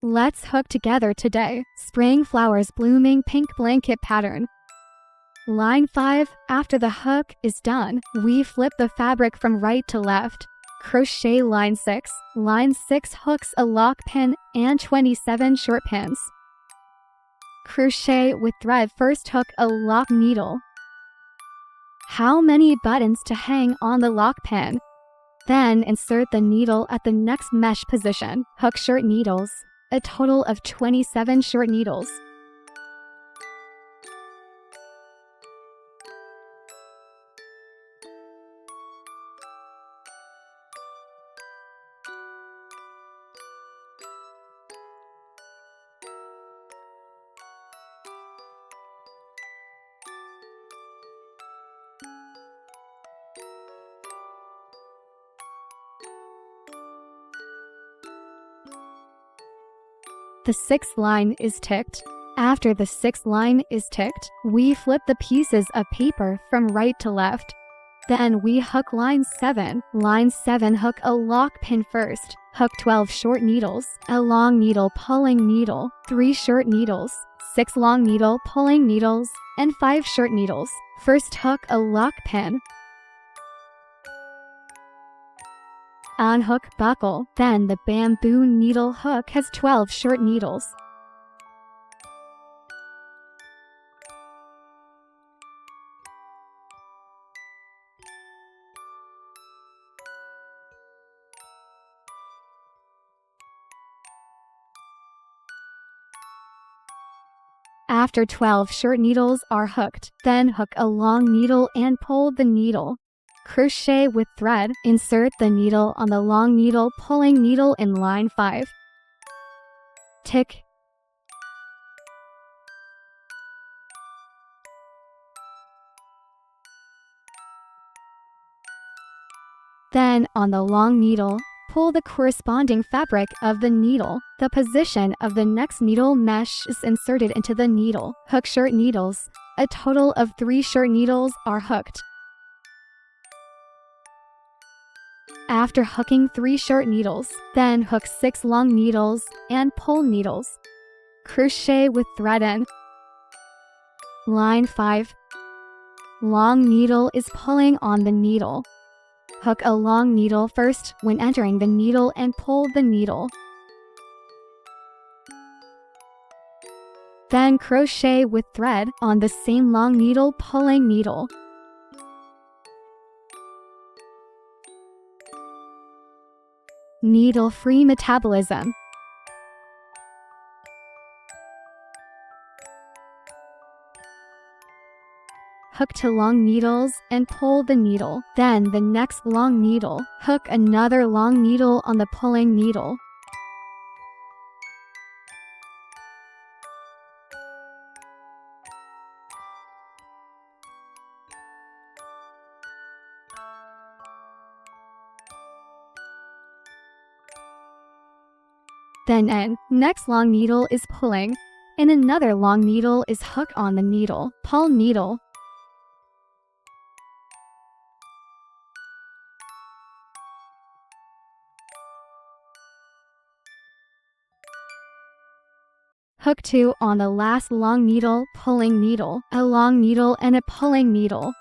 Let's hook together today. Spring flowers blooming pink blanket pattern. Line 5. After the hook is done, we flip the fabric from right to left. Crochet line 6. Line 6 hooks a lock pin and 27 short pins. Crochet with thread. First hook a lock needle. How many buttons to hang on the lock pin? Then insert the needle at the next mesh position. Hook short needles. A total of 27 short needles. The sixth line is ticked. After the sixth line is ticked, we flip the pieces of paper from right to left. Then we hook line 7. Line 7 hook a lock pin first. Hook 12 short needles, a long needle pulling needle, 3 short needles, 6 long needle pulling needles, and 5 short needles. First hook a lock pin. Unhook buckle. Then the bamboo needle hook has 12 short needles. After 12 short needles are hooked, then hook a long needle and pull the needle. Crochet with thread. Insert the needle on the long needle pulling needle in line 5. Tick. Then on the long needle, pull the corresponding fabric of the needle. The position of the next needle mesh is inserted into the needle. Hook short needles. A total of 3 short needles are hooked. After hooking 3 short needles, then hook 6 long needles and pull needles. Crochet with thread in. Line 5. Long needle is pulling on the needle. Hook a long needle first when entering the needle and pull the needle. Then crochet with thread on the same long needle pulling needle. Needle-free metabolism. Hook 2 long needles and pull the needle. Then the next long needle, hook another long needle on the pulling needle. Then in, next long needle is pulling, and another long needle is hooked on the needle. Pull needle. Hook 2 on the last long needle, pulling needle, a long needle and a pulling needle.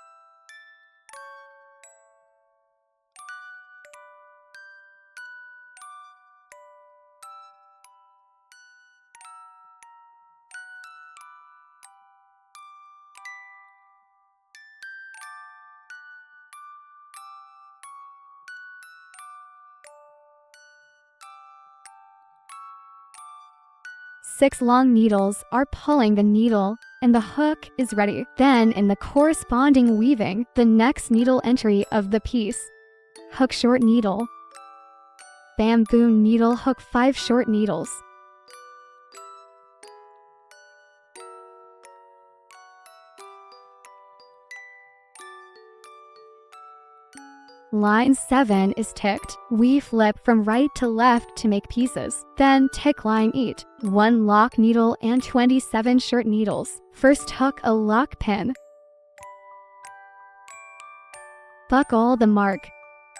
Six long needles are pulling the needle, and the hook is ready. Then in the corresponding weaving, the next needle entry of the piece. Hook short needle. Bamboo needle hook 5 short needles. Line 7 is ticked. We flip from right to left to make pieces. Then tick line 8, 1 lock needle and 27 short needles. First hook a lock pin. Buckle the mark.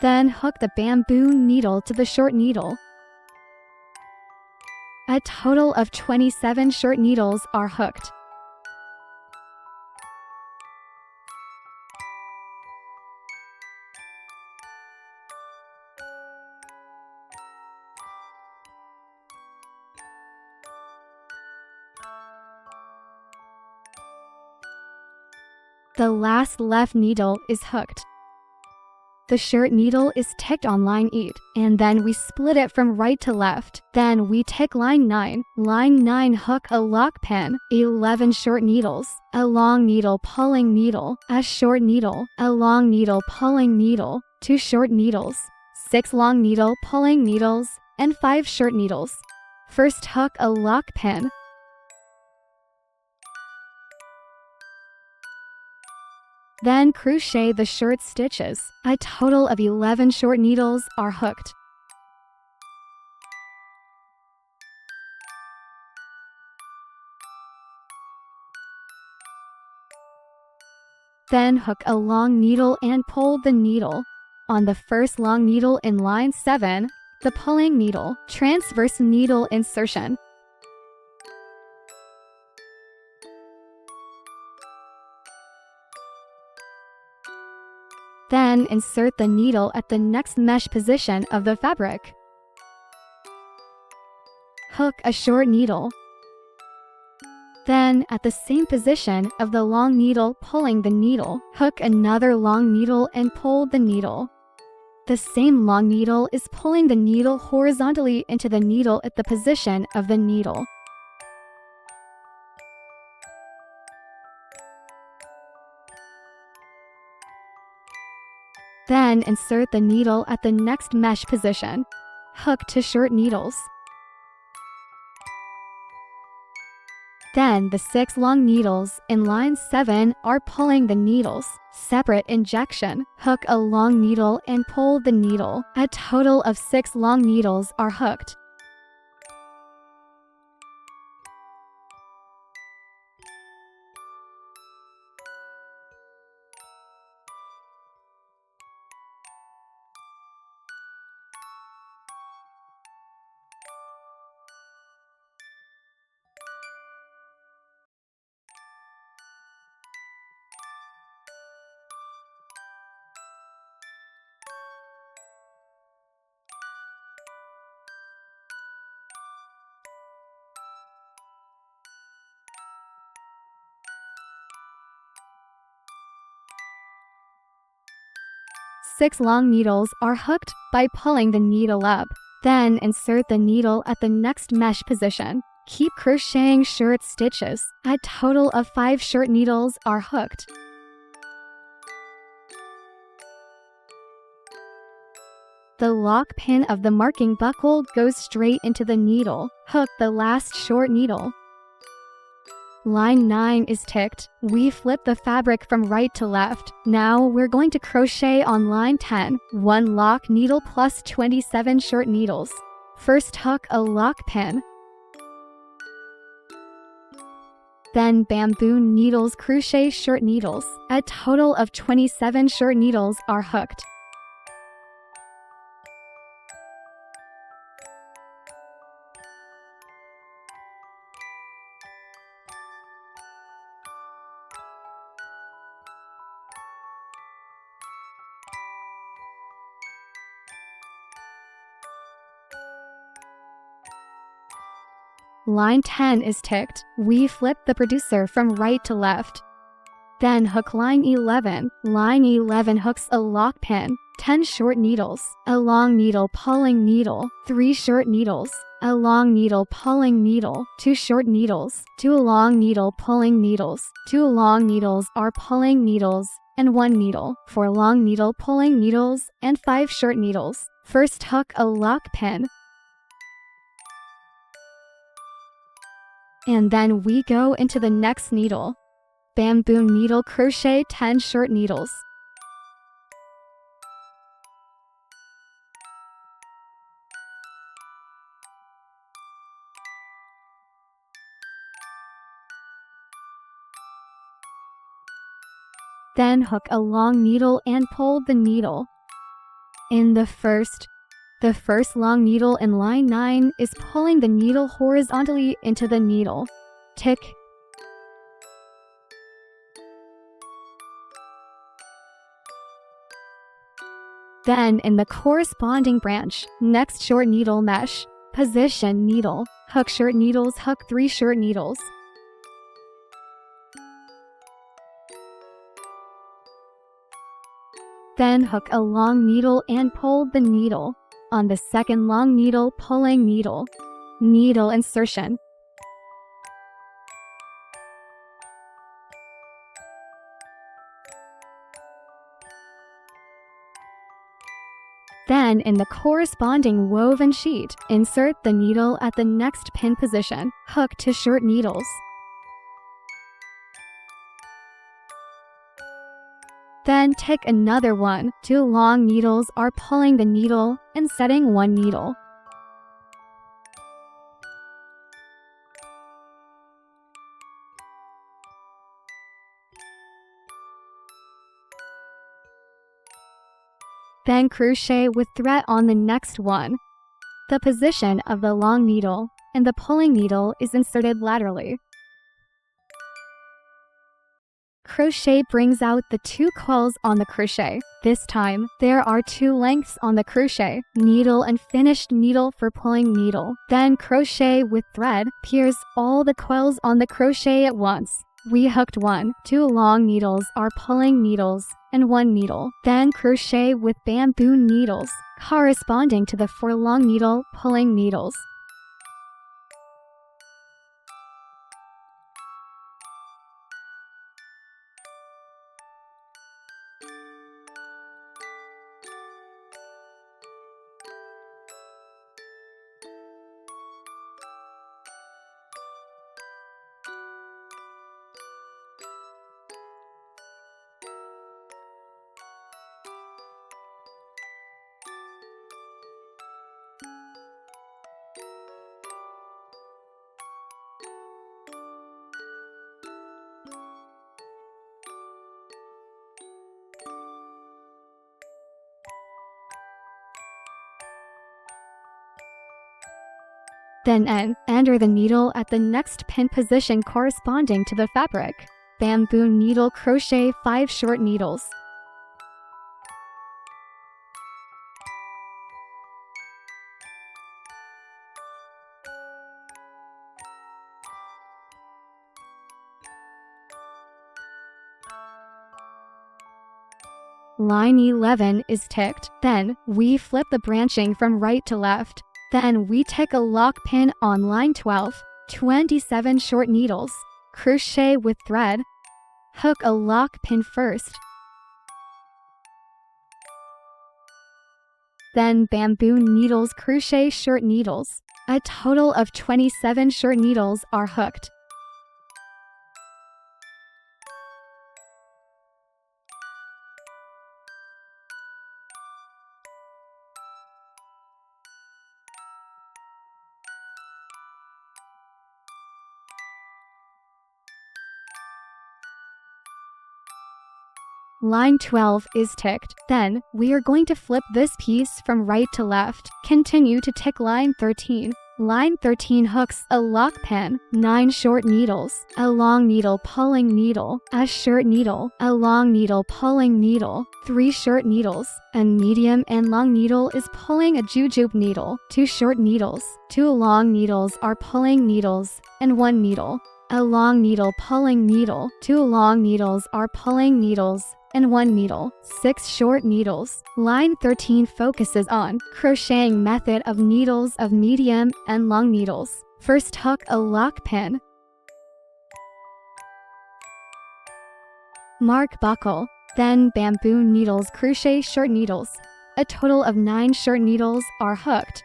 Then hook the bamboo needle to the short needle. A total of 27 short needles are hooked. The last left needle is hooked. The shirt needle is ticked on line 8, and then we split it from right to left. Then we tick line 9. Line 9 hook a lock pin, 11 short needles, a long needle pulling needle, a short needle, a long needle pulling needle, 2 short needles, 6 long needle pulling needles, and 5 short needles. First hook a lock pin. Then crochet the short stitches. A total of 11 short needles are hooked. Then hook a long needle and pull the needle. On the first long needle in line 7, the pulling needle, transverse needle insertion. Then insert the needle at the next mesh position of the fabric. Hook a short needle. Then, at the same position of the long needle pulling the needle, hook another long needle and pull the needle. The same long needle is pulling the needle horizontally into the needle at the position of the needle. Then insert the needle at the next mesh position. Hook 2 short needles. Then the 6 long needles in line 7 are pulling the needles. Separate injection. Hook a long needle and pull the needle. A total of 6 long needles are hooked. Six long needles are hooked by pulling the needle up. Then insert the needle at the next mesh position. Keep crocheting short stitches. A total of 5 short needles are hooked. The lock pin of the marking buckle goes straight into the needle. Hook the last short needle. Line 9 is ticked. We flip the fabric from right to left. Now we're going to crochet on line 10, 1 lock needle plus 27 short needles. First hook a lock pin. Then bamboo needles crochet short needles. A total of 27 short needles are hooked. Line 10 is ticked. We flip the producer from right to left. Then hook line 11. Line 11 hooks a lock pin, 10 short needles, a long needle pulling needle, 3 short needles, a long needle pulling needle, 2 short needles, 2 long needle pulling needles, 2 long needles are pulling needles, and 1 needle, 4 long needle pulling needles, and 5 short needles. First hook a lock pin. And then we go into the next needle. Bamboo needle crochet 10 short needles. Then hook a long needle and pull the needle. In the first The first long needle in line 9 is pulling the needle horizontally into the needle. Tick. Then in the corresponding branch, next short needle mesh, position needle, hook short needles, hook 3 short needles. Then hook a long needle and pull the needle. On the second long needle, pulling needle. Needle insertion. Then, in the corresponding woven sheet, insert the needle at the next pin position. Hook 2 short needles. Then take another one. 2 long needles are pulling the needle and setting 1 needle. Then crochet with thread on the next one. The position of the long needle and the pulling needle is inserted laterally. Crochet brings out the 2 coils on the crochet. This time, there are 2 lengths on the crochet, needle and finished needle for pulling needle. Then crochet with thread, pierce all the coils on the crochet at once. We hooked 1, 2 long needles are pulling needles, and 1 needle. Then crochet with bamboo needles, corresponding to the 4 long needle pulling needles. Then enter the needle at the next pin position corresponding to the fabric. Bamboo needle crochet 5 short needles. Line 11 is ticked. Then we flip the branching from right to left. Then we take a lock pin on line 12, 27 short needles. Crochet with thread. Hook a lock pin first. Then bamboo needles crochet short needles. A total of 27 short needles are hooked. Line 12 is ticked. Then, we are going to flip this piece from right to left. Continue to tick line 13. Line 13 hooks a lock pin, 9 short needles, a long needle pulling needle, a short needle, a long needle pulling needle, 3 short needles. A medium and long needle is pulling a jujube needle, 2 short needles, 2 long needles are pulling needles, and 1 needle. A long needle pulling needle, 2 long needles are pulling needles, and 1 needle. 6 short needles. Line 13 focuses on crocheting method of needles of medium and long needles. First hook a lock pin. Mark buckle. Then bamboo needles crochet short needles. A total of 9 short needles are hooked.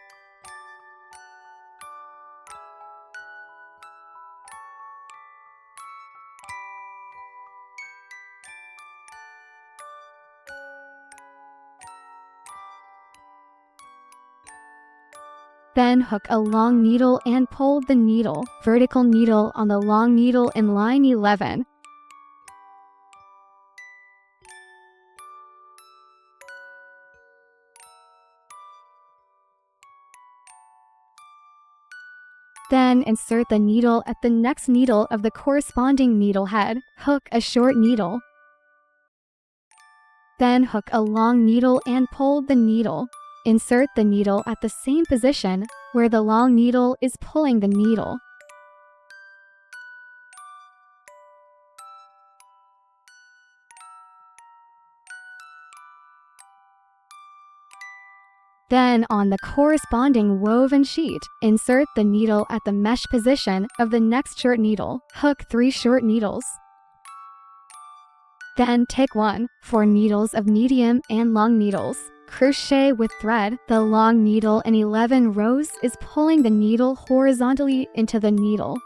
Then hook a long needle and pull the needle, vertical needle on the long needle in line 11. Then insert the needle at the next needle of the corresponding needle head. Hook a short needle. Then hook a long needle and pull the needle. Insert the needle at the same position where the long needle is pulling the needle. Then on the corresponding woven sheet, insert the needle at the mesh position of the next short needle. Hook 3 short needles. Then take 4 needles of medium and long needles. Crochet with thread. The long needle in 11 rows is pulling the needle horizontally into the needle.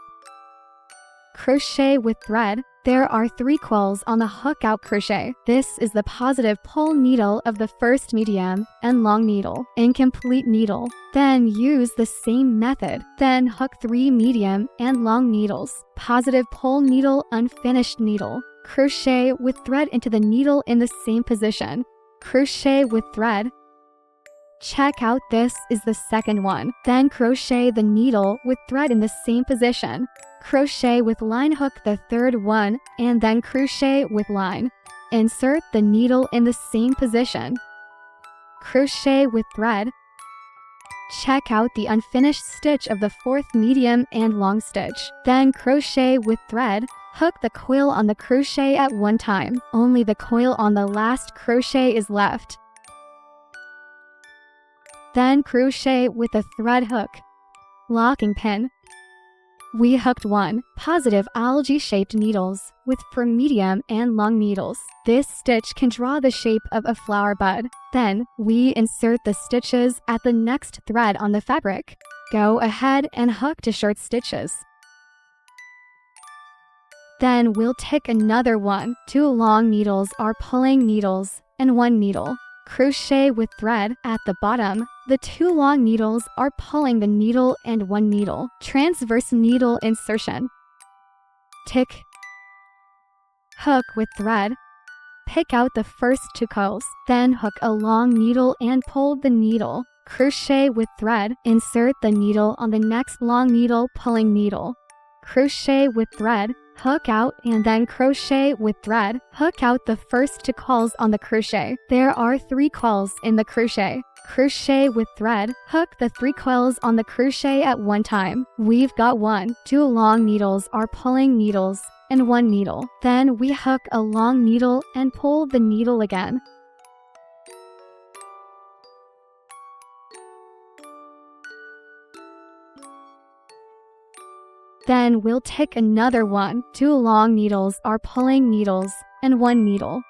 Crochet with thread. There are 3 quills on the hook out crochet. This is the positive pull needle of the first medium and long needle. Incomplete needle. Then use the same method. Then hook 3 medium and long needles. Positive pull needle, unfinished needle. Crochet with thread into the needle in the same position. Crochet with thread. Check out, this is the second one. Then crochet the needle with thread in the same position. Crochet with line hook the third one, and then crochet with line. Insert the needle in the same position. Crochet with thread. Check out the unfinished stitch of the fourth medium and long stitch. Then crochet with thread. Hook the coil on the crochet at one time. Only the coil on the last crochet is left. Then crochet with a thread hook. Locking pin. We hooked 1 positive algae-shaped needles with 4 medium and long needles. This stitch can draw the shape of a flower bud. Then we insert the stitches at the next thread on the fabric. Go ahead and hook to short stitches. Then we'll take another 2 long needles are pulling needles and 1 needle. Crochet with thread at the bottom. The 2 long needles are pulling the needle and 1 needle. Transverse needle insertion. Tick. Hook with thread. Pick out the first 2 coils. Then hook a long needle and pull the needle. Crochet with thread. Insert the needle on the next long needle pulling needle. Crochet with thread. Hook out and then crochet with thread. Hook out the first 2 coils on the crochet. There are 3 coils in the crochet. Crochet with thread. Hook the 3 coils on the crochet at one time. We've got 2 long needles are pulling needles and 1 needle. Then we hook a long needle and pull the needle again. Then we'll take another 2 long needles are pulling needles and 1 needle.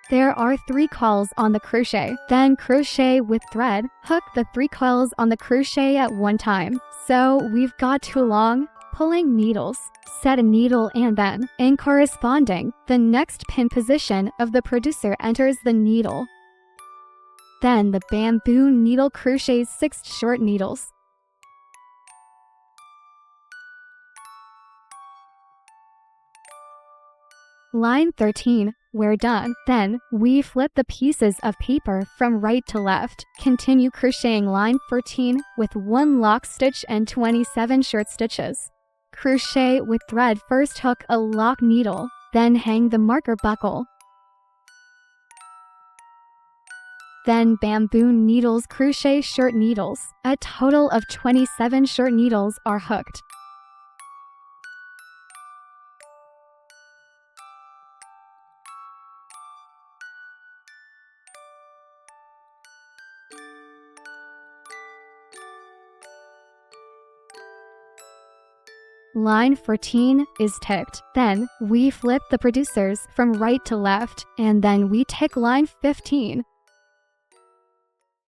There are 3 coils on the crochet. Then crochet with thread. Hook the 3 coils on the crochet at one time. So we've got 2 long pulling needles. Set a needle and then, in corresponding, the next pin position of the producer enters the needle. Then the bamboo needle crochets 6 short needles. Line 13, we're done. Then we flip the pieces of paper from right to left. Continue crocheting line 14 with 1 lock stitch and 27 short stitches. Crochet with thread. First hook a lock needle, then hang the marker buckle. Then bamboo needles crochet short needles. A total of 27 short needles are hooked. Line 14 is ticked. Then we flip the producers from right to left, and then we tick line 15